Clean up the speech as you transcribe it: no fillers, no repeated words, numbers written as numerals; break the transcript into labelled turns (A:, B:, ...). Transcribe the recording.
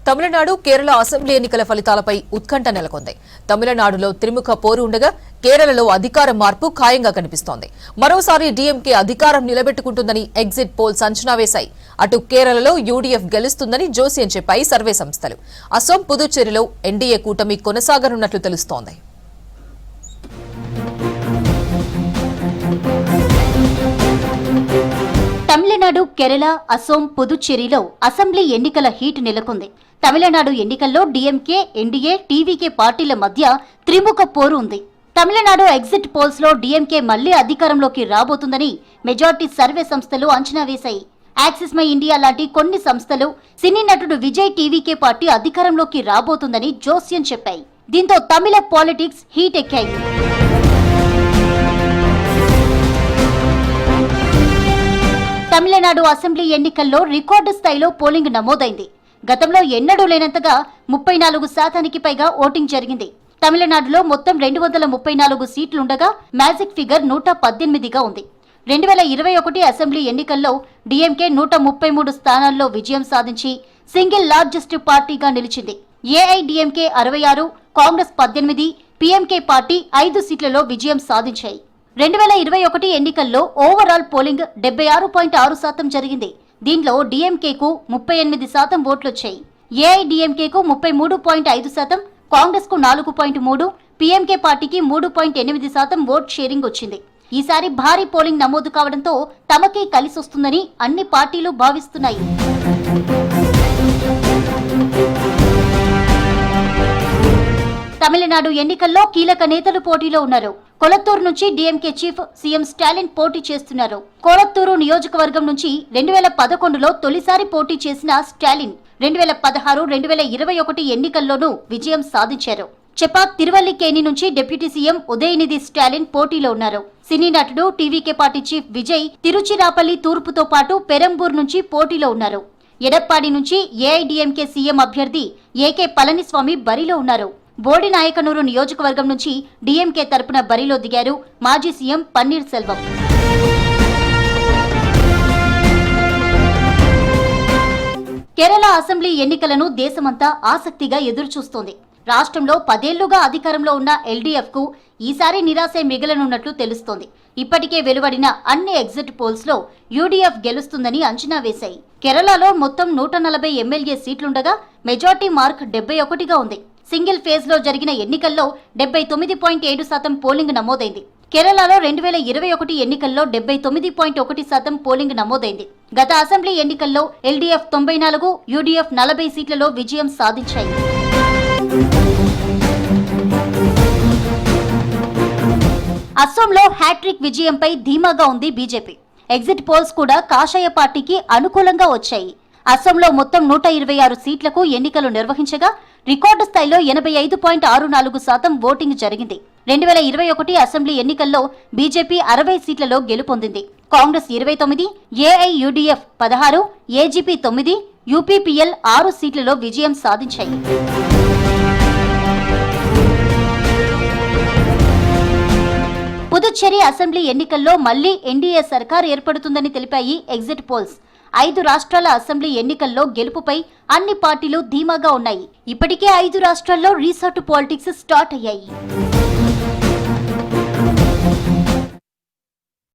A: Tamil Nadu Kerala assembly ఎన్నికల ఫలితాలపై ఉత్కంఠ నెలకొంది. తమిళనాడులో త్రిముఖ పోరు ఉండగా కేరళలో అధికార మార్పు ఖాయంగా కనిపిస్తోంది. మరోసారి డీఎంకే అధికారం నిలబెట్టుకుంటుందని ఎగ్జిట్ పోల్స్ అంచనా వేశాయి. అటు కేరళలో యూడీఎఫ్ గెలుస్తుందని జోస్యం చెప్పాయి సర్వే సంస్థలు. అసోం, పుదుచ్చేరిలో ఎన్డీఏ కూటమి కొనసాగనున్నట్లు తెలుస్తోంది.
B: తమిళనాడు, కేరళ, అసోం, పుదుచ్చేరిలో అసెంబ్లీ ఎన్నికల హీట్ నెలకొంది. తమిళనాడు ఎన్నికల్లో డీఎంకే, ఎన్డీఏ, టీవీకే పార్టీల మధ్య త్రిముఖ పోరు ఉంది. తమిళనాడు ఎగ్జిట్ పోల్స్ లో డీఎంకే మళ్లీ అధికారంలోకి రాబోతుందని మెజార్టీ సర్వే సంస్థలు అంచనా వేశాయి. యాక్సిస్ మై ఇండియా లాంటి కొన్ని సంస్థలు సినీ నటుడు విజయ్ టీవీకే పార్టీ అధికారంలోకి రాబోతుందని జోస్యం చెప్పాయి. దీంతో తమిళ పాలిటిక్స్ హీట్ ఎక్కాయి. తమిళనాడు అసెంబ్లీ ఎన్నికల్లో రికార్డు స్థాయిలో పోలింగ్ నమోదైంది. గతంలో ఎన్నడూ లేనంతగా 34% పైగా ఓటింగ్ జరిగింది. తమిళనాడులో మొత్తం 234 సీట్లుండగా మ్యాజిక్ ఫిగర్ 118గా ఉంది. 2021 అసెంబ్లీ ఎన్నికల్లో డీఎంకే 133 స్థానాల్లో విజయం సాధించి సింగిల్ లార్జెస్ట్ పార్టీగా నిలిచింది. ఏఐడీఎంకే 66, కాంగ్రెస్ 18, పీఎంకే పార్టీ 5 సీట్లలో విజయం సాధించాయి. 2021 ఎన్నికల్లో ఓవరాల్ పోలింగ్ 76.6% జరిగింది. దీంట్లో డీఎంకేకు 38% ఓట్లొచ్చాయి. ఏఐడీఎంకేకు 33.5%, కాంగ్రెస్కు 4.3%, పీఎంకే పార్టీకి 3.8% ఓట్ షేరింగ్ వచ్చింది. ఈసారి భారీ పోలింగ్ నమోదు కావడంతో తమకే కలిసొస్తుందని అన్ని పార్టీలు భావిస్తున్నాయి. తమిళనాడు ఎన్నికల్లో కీలక నేతలు పోటీలో ఉన్నారు. కొలత్తూరు నుంచి డీఎంకే చీఫ్ సీఎం స్టాలిన్ పోటీ చేస్తున్నారు. కొలత్తూరు నియోజకవర్గం నుంచి 2011లో తొలిసారి పోటీ చేసిన స్టాలిన్ 2016, 2021 ఎన్నికల్లోనూ విజయం సాధించారు. చెపాక్ తిరువల్లికేని నుంచి డిప్యూటీ సీఎం ఉదయనిధి స్టాలిన్ పోటీలో ఉన్నారు. సినీ నటుడు టీవీకే పార్టీ చీఫ్ విజయ్ తిరుచిరాపల్లి తూర్పుతో పాటు పెరంబూర్ నుంచి పోటీలో ఉన్నారు. ఎడప్పాడి నుంచి ఏఐడీఎంకే సీఎం అభ్యర్థి ఏకే పళనిస్వామి బరిలో ఉన్నారు. బోడి నాయకనూరు నియోజకవర్గం నుంచి డీఎంకే తరపున బరిలో దిగారు మాజీ సీఎం పన్నీర్ సెల్వం. కేరళ అసెంబ్లీ ఎన్నికలను దేశమంతా ఆసక్తిగా ఎదురుచూస్తోంది. రాష్ట్రంలో 10 ఏళ్లుగా అధికారంలో ఉన్న ఎల్డీఎఫ్ కు ఈసారి నిరాశే మిగలనున్నట్లు తెలుస్తోంది. ఇప్పటికే వెలువడిన అన్ని ఎగ్జిట్ పోల్స్ లో యూడీఎఫ్ గెలుస్తుందని అంచనా వేశాయి. కేరళలో మొత్తం 140 ఎమ్మెల్యే సీట్లుండగా మెజార్టీ మార్క్ 71గా ఉంది. సింగిల్ ఫేజ్ లో జరిగిన ఎన్నికల్లో 79.7% పోలింగ్ నమోదైంది. కేరళలో 2021 ఎన్నికల్లో 79.1% పోలింగ్ నమోదైంది. గత అసెంబ్లీ ఎన్నికల్లో ఎల్డీఎఫ్ 94, యూడీఎఫ్ 40 సీట్లలో విజయం సాధించాయి. అస్సోంలో హ్యాట్రిక్ విజయంపై ధీమాగా ఉంది బీజేపీ. ఎగ్జిట్ పోల్స్ కూడా కాషాయ పార్టీకి అనుకూలంగా వచ్చాయి. అస్సోంలో మొత్తం 126 సీట్లకు ఎన్నికలు నిర్వహించగా రికార్డు స్థాయిలో 85.64% ఓటింగ్ జరిగింది. 2021 అసెంబ్లీ ఎన్నికల్లో బీజేపీ 60 సీట్లలో గెలుపొందింది. కాంగ్రెస్ 29, ఏఐయూడీఎఫ్ 16, ఏజీపీ 9, యూపీపీఎల్ 6 సీట్లలో విజయం సాధించాయి. పుదుచ్చేరి అసెంబ్లీ ఎన్నికల్లో మళ్లీ ఎన్డీఏ సర్కార్ ఏర్పడుతుందని తెలిపాయి ఎగ్జిట్ పోల్స్. 5 రాష్ట్రాల అసెంబ్లీ ఎన్నికల్లో గెలుపుపై అన్ని పార్టీలు ధీమాగా ఉన్నాయి. ఇప్పటికే 5 రాష్ట్రాల్లో రీసార్ట్ పాలిటిక్స్ స్టార్ట్ అయ్యాయి.